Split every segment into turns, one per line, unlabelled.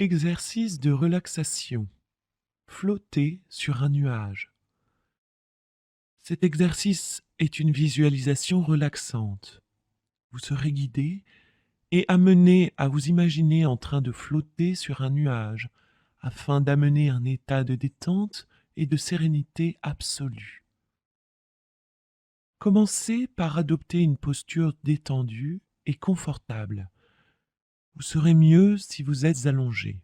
Exercice de relaxation. Flotter sur un nuage. Cet exercice est une visualisation relaxante. Vous serez guidé et amené à vous imaginer en train de flotter sur un nuage afin d'amener un état de détente et de sérénité absolue. Commencez par adopter une posture détendue et confortable. Vous serez mieux si vous êtes allongé.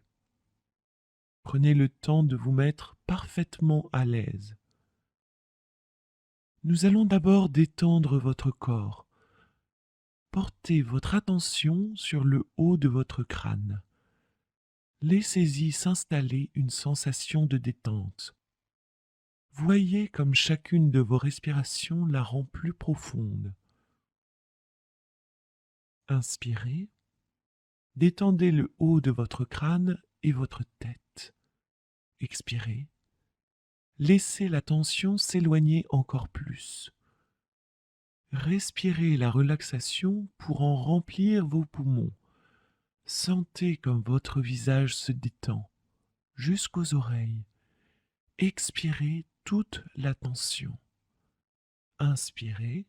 Prenez le temps de vous mettre parfaitement à l'aise. Nous allons d'abord détendre votre corps. Portez votre attention sur le haut de votre crâne. Laissez-y s'installer une sensation de détente. Voyez comme chacune de vos respirations la rend plus profonde. Inspirez, détendez le haut de votre crâne et votre tête. Expirez, laissez la tension s'éloigner encore plus. Respirez la relaxation pour en remplir vos poumons. Sentez comme votre visage se détend jusqu'aux oreilles. Expirez toute la tension. Inspirez,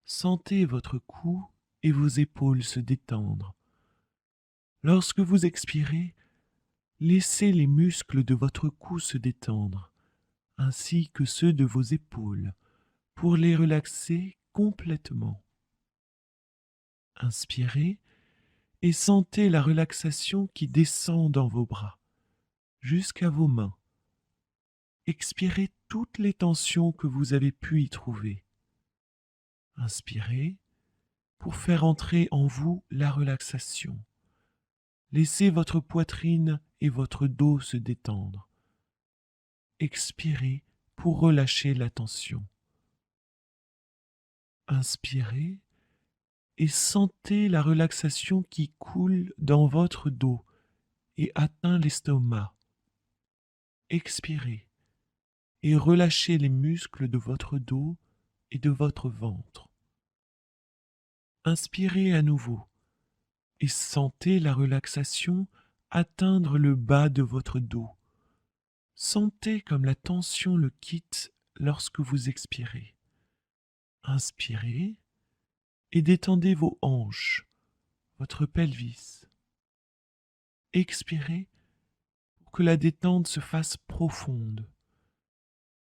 sentez votre cou et vos épaules se détendre. Lorsque vous expirez, laissez les muscles de votre cou se détendre, ainsi que ceux de vos épaules, pour les relaxer complètement. Inspirez et sentez la relaxation qui descend dans vos bras, jusqu'à vos mains. Expirez toutes les tensions que vous avez pu y trouver. Inspirez pour faire entrer en vous la relaxation. Laissez votre poitrine et votre dos se détendre. Expirez pour relâcher la tension. Inspirez et sentez la relaxation qui coule dans votre dos et atteint l'estomac. Expirez et relâchez les muscles de votre dos et de votre ventre. Inspirez à nouveau et sentez la relaxation atteindre le bas de votre dos. Sentez comme la tension le quitte lorsque vous expirez. Inspirez et détendez vos hanches, votre pelvis. Expirez pour que la détente se fasse profonde.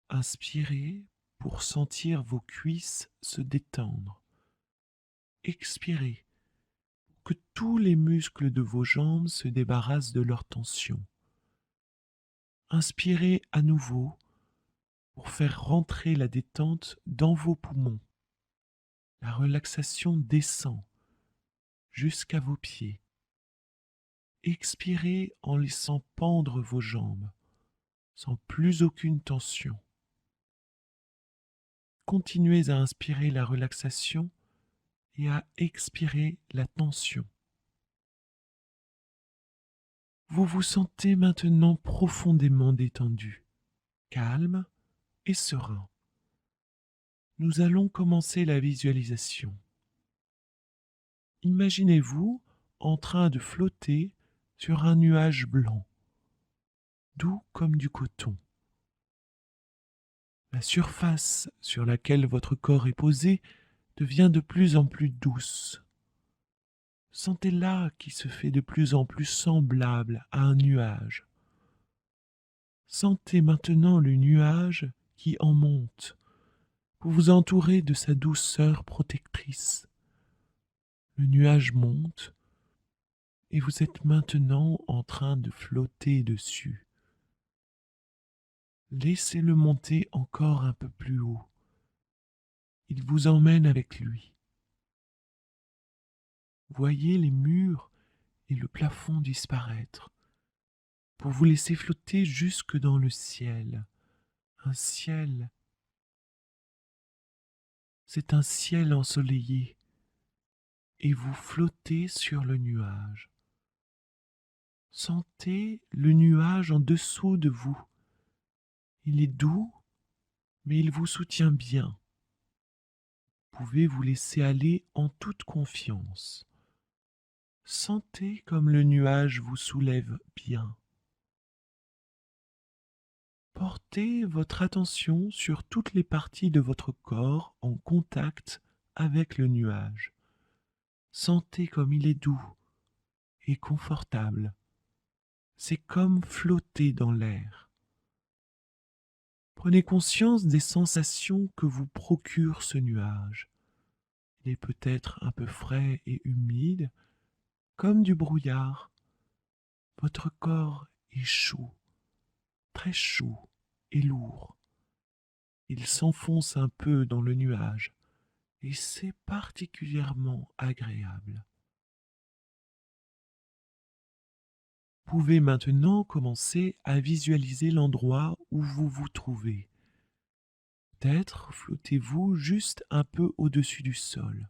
Inspirez pour sentir vos cuisses se détendre. Expirez pour que tous les muscles de vos jambes se débarrassent de leur tension. Inspirez à nouveau pour faire rentrer la détente dans vos poumons. La relaxation descend jusqu'à vos pieds. Expirez en laissant pendre vos jambes, sans plus aucune tension. Continuez à inspirer la relaxation et à expirer la tension. Vous vous sentez maintenant profondément détendu, calme et serein. Nous allons commencer la visualisation. Imaginez-vous en train de flotter sur un nuage blanc, doux comme du coton. La surface sur laquelle votre corps est posé devient de plus en plus douce. Sentez-la qui se fait de plus en plus semblable à un nuage. Sentez maintenant le nuage qui en monte pour vous entourer de sa douceur protectrice. Le nuage monte et vous êtes maintenant en train de flotter dessus. Laissez-le monter encore un peu plus haut. Il vous emmène avec lui. Voyez les murs et le plafond disparaître pour vous laisser flotter jusque dans le ciel. Un ciel, c'est un ciel ensoleillé et vous flottez sur le nuage. Sentez le nuage en dessous de vous. Il est doux, mais il vous soutient bien. Vous pouvez vous laisser aller en toute confiance. Sentez comme le nuage vous soulève bien. Portez votre attention sur toutes les parties de votre corps en contact avec le nuage. Sentez comme il est doux et confortable. C'est comme flotter dans l'air. Prenez conscience des sensations que vous procure ce nuage. Il est peut-être un peu frais et humide, comme du brouillard. Votre corps est chaud, très chaud et lourd. Il s'enfonce un peu dans le nuage et c'est particulièrement agréable. Vous pouvez maintenant commencer à visualiser l'endroit où vous vous trouvez. Peut-être flottez-vous juste un peu au-dessus du sol.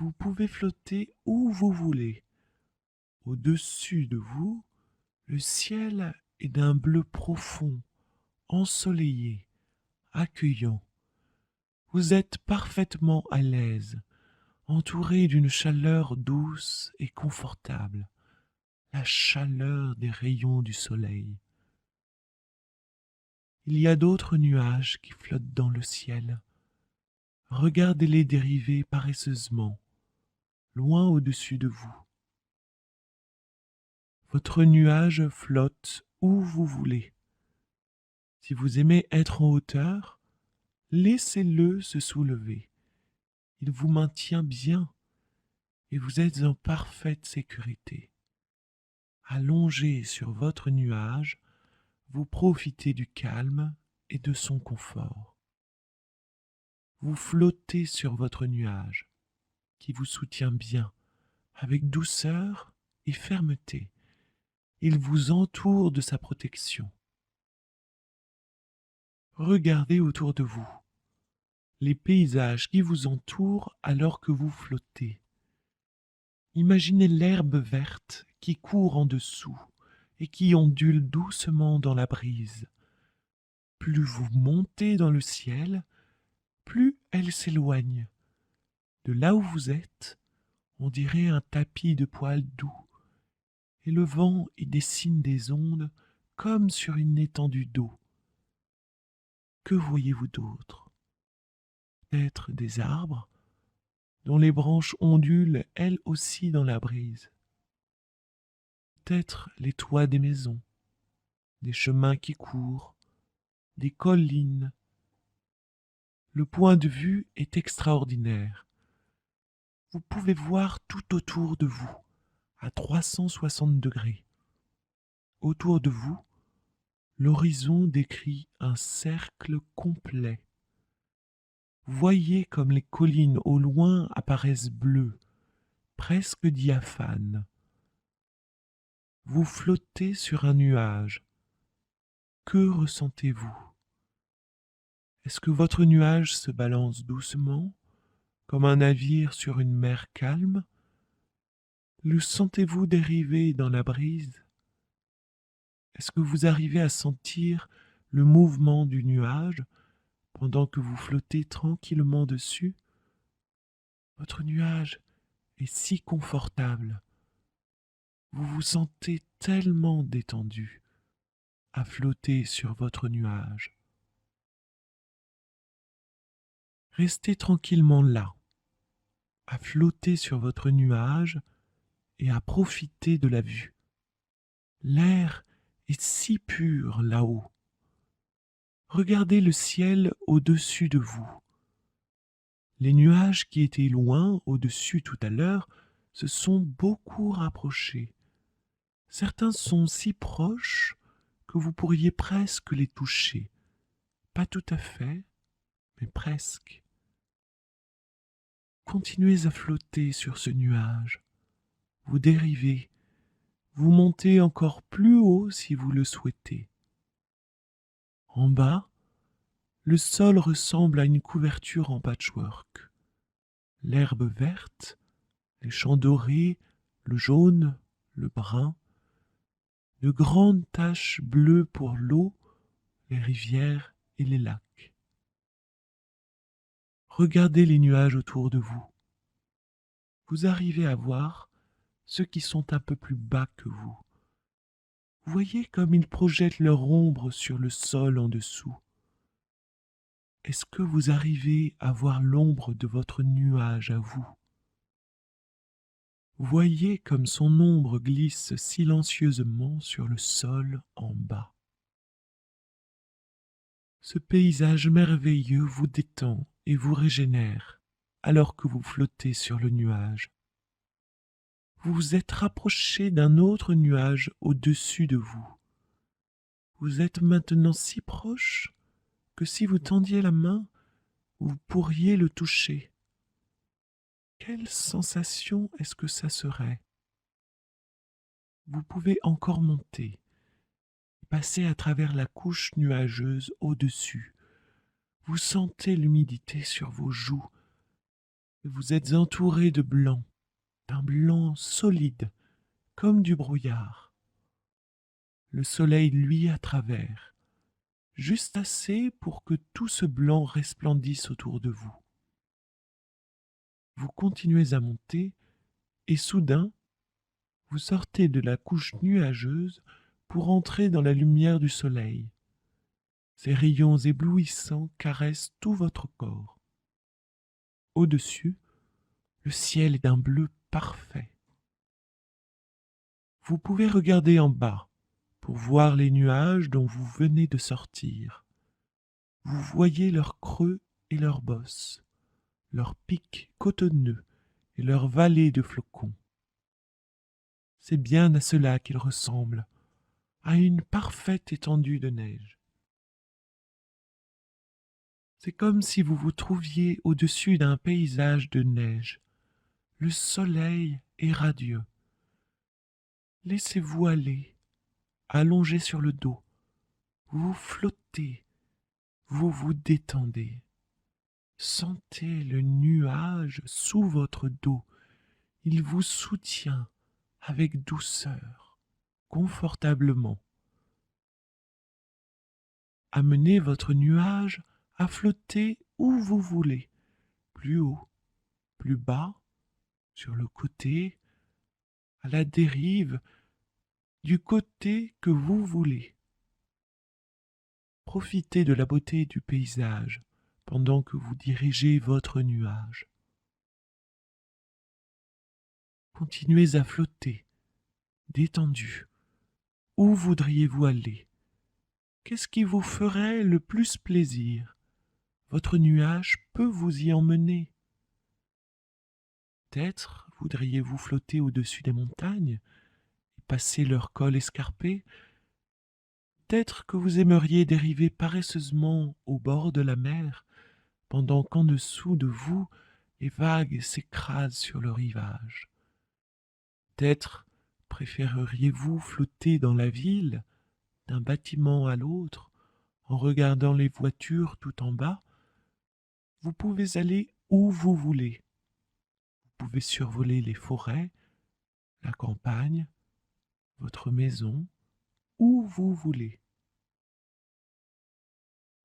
Vous pouvez flotter où vous voulez. Au-dessus de vous, le ciel est d'un bleu profond, ensoleillé, accueillant. Vous êtes parfaitement à l'aise, entouré d'une chaleur douce et confortable, la chaleur des rayons du soleil. Il y a d'autres nuages qui flottent dans le ciel. Regardez-les dériver paresseusement, loin au-dessus de vous. Votre nuage flotte où vous voulez. Si vous aimez être en hauteur, laissez-le se soulever. Il vous maintient bien et vous êtes en parfaite sécurité. Allongé sur votre nuage, vous profitez du calme et de son confort. Vous flottez sur votre nuage, qui vous soutient bien, avec douceur et fermeté. Il vous entoure de sa protection. Regardez autour de vous les paysages qui vous entourent alors que vous flottez. Imaginez l'herbe verte qui court en dessous et qui ondule doucement dans la brise. Plus vous montez dans le ciel, plus elle s'éloigne. De là où vous êtes, on dirait un tapis de poils doux, et le vent y dessine des ondes comme sur une étendue d'eau. Que voyez-vous d'autre? Peut-être des arbres dont les branches ondulent elles aussi dans la brise. Peut-être les toits des maisons, des chemins qui courent, des collines. Le point de vue est extraordinaire. Vous pouvez voir tout autour de vous, à 360 degrés. Autour de vous, l'horizon décrit un cercle complet. Voyez comme les collines au loin apparaissent bleues, presque diaphanes. Vous flottez sur un nuage. Que ressentez-vous? Est-ce que votre nuage se balance doucement, comme un navire sur une mer calme? Le sentez-vous dériver dans la brise? Est-ce que vous arrivez à sentir le mouvement du nuage pendant que vous flottez tranquillement dessus? Votre nuage est si confortable. Vous vous sentez tellement détendu à flotter sur votre nuage. Restez tranquillement là, à flotter sur votre nuage et à profiter de la vue. L'air est si pur là-haut. Regardez le ciel au-dessus de vous. Les nuages qui étaient loin au-dessus tout à l'heure se sont beaucoup rapprochés. Certains sont si proches que vous pourriez presque les toucher. Pas tout à fait, mais presque. Continuez à flotter sur ce nuage. Vous dérivez. Vous montez encore plus haut si vous le souhaitez. En bas, le sol ressemble à une couverture en patchwork. L'herbe verte, les champs dorés, le jaune, le brun, de grandes taches bleues pour l'eau, les rivières et les lacs. Regardez les nuages autour de vous. Vous arrivez à voir ceux qui sont un peu plus bas que vous. Voyez comme ils projettent leur ombre sur le sol en dessous. Est-ce que vous arrivez à voir l'ombre de votre nuage à vous? Voyez comme son ombre glisse silencieusement sur le sol en bas. Ce paysage merveilleux vous détend et vous régénère alors que vous flottez sur le nuage. Vous vous êtes rapproché d'un autre nuage au-dessus de vous. Vous êtes maintenant si proche que si vous tendiez la main, vous pourriez le toucher. Quelle sensation est-ce que ça serait? Vous pouvez encore monter, passer à travers la couche nuageuse au-dessus. Vous sentez l'humidité sur vos joues. Vous êtes entouré de blanc, d'un blanc solide, comme du brouillard. Le soleil luit à travers, juste assez pour que tout ce blanc resplendisse autour de vous. Vous continuez à monter et soudain, vous sortez de la couche nuageuse pour entrer dans la lumière du soleil. Ces rayons éblouissants caressent tout votre corps. Au-dessus, le ciel est d'un bleu parfait. Vous pouvez regarder en bas pour voir les nuages dont vous venez de sortir. Vous voyez leurs creux et leurs bosses, leurs pics cotonneux et leurs vallées de flocons. C'est bien à cela qu'ils ressemblent, à une parfaite étendue de neige. C'est comme si vous vous trouviez au-dessus d'un paysage de neige. Le soleil est radieux. Laissez-vous aller, allongé sur le dos. Vous flottez, vous vous détendez. Sentez le nuage sous votre dos. Il vous soutient avec douceur, confortablement. Amenez votre nuage à flotter où vous voulez, plus haut, plus bas, sur le côté, à la dérive, du côté que vous voulez. Profitez de la beauté du paysage pendant que vous dirigez votre nuage. Continuez à flotter, détendu. Où voudriez-vous aller? Qu'est-ce qui vous ferait le plus plaisir? Votre nuage peut vous y emmener. Peut-être voudriez-vous flotter au-dessus des montagnes et passer leur col escarpé. Peut-être que vous aimeriez dériver paresseusement au bord de la mer, pendant qu'en dessous de vous, les vagues s'écrasent sur le rivage. Peut-être préféreriez-vous flotter dans la ville, d'un bâtiment à l'autre, en regardant les voitures tout en bas. Vous pouvez aller où vous voulez. Vous pouvez survoler les forêts, la campagne, votre maison, où vous voulez.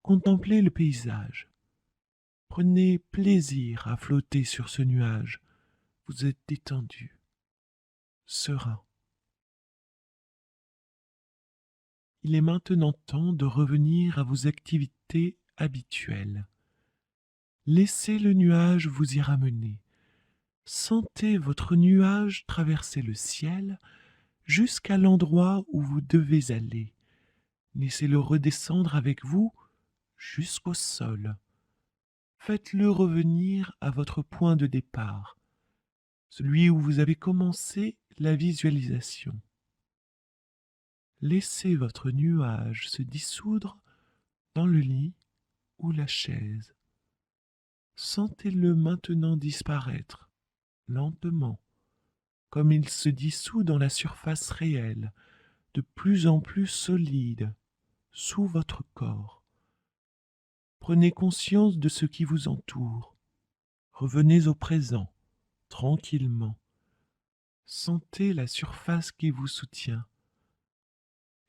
Contemplez le paysage. Prenez plaisir à flotter sur ce nuage. Vous êtes détendu, serein. Il est maintenant temps de revenir à vos activités habituelles. Laissez le nuage vous y ramener. Sentez votre nuage traverser le ciel jusqu'à l'endroit où vous devez aller. Laissez-le redescendre avec vous jusqu'au sol. Faites-le revenir à votre point de départ, celui où vous avez commencé la visualisation. Laissez votre nuage se dissoudre dans le lit ou la chaise. Sentez-le maintenant disparaître, lentement, comme il se dissout dans la surface réelle, de plus en plus solide, sous votre corps. Prenez conscience de ce qui vous entoure. Revenez au présent, tranquillement. Sentez la surface qui vous soutient.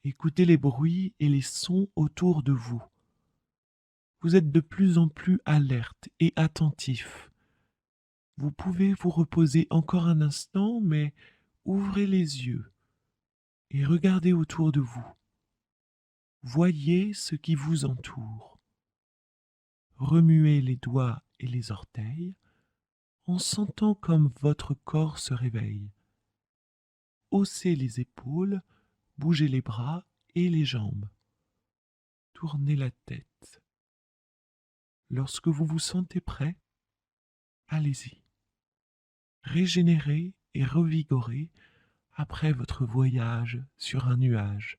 Écoutez les bruits et les sons autour de vous. Vous êtes de plus en plus alerte et attentif. Vous pouvez vous reposer encore un instant, mais Ouvrez les yeux et regardez autour de vous. Voyez ce qui vous entoure. Remuez les doigts et les orteils en sentant comme votre corps se réveille. Haussez les épaules, bougez les bras et les jambes. Tournez la tête. Lorsque vous vous sentez prêt, allez-y. Régénérez et revigorez après votre voyage sur un nuage.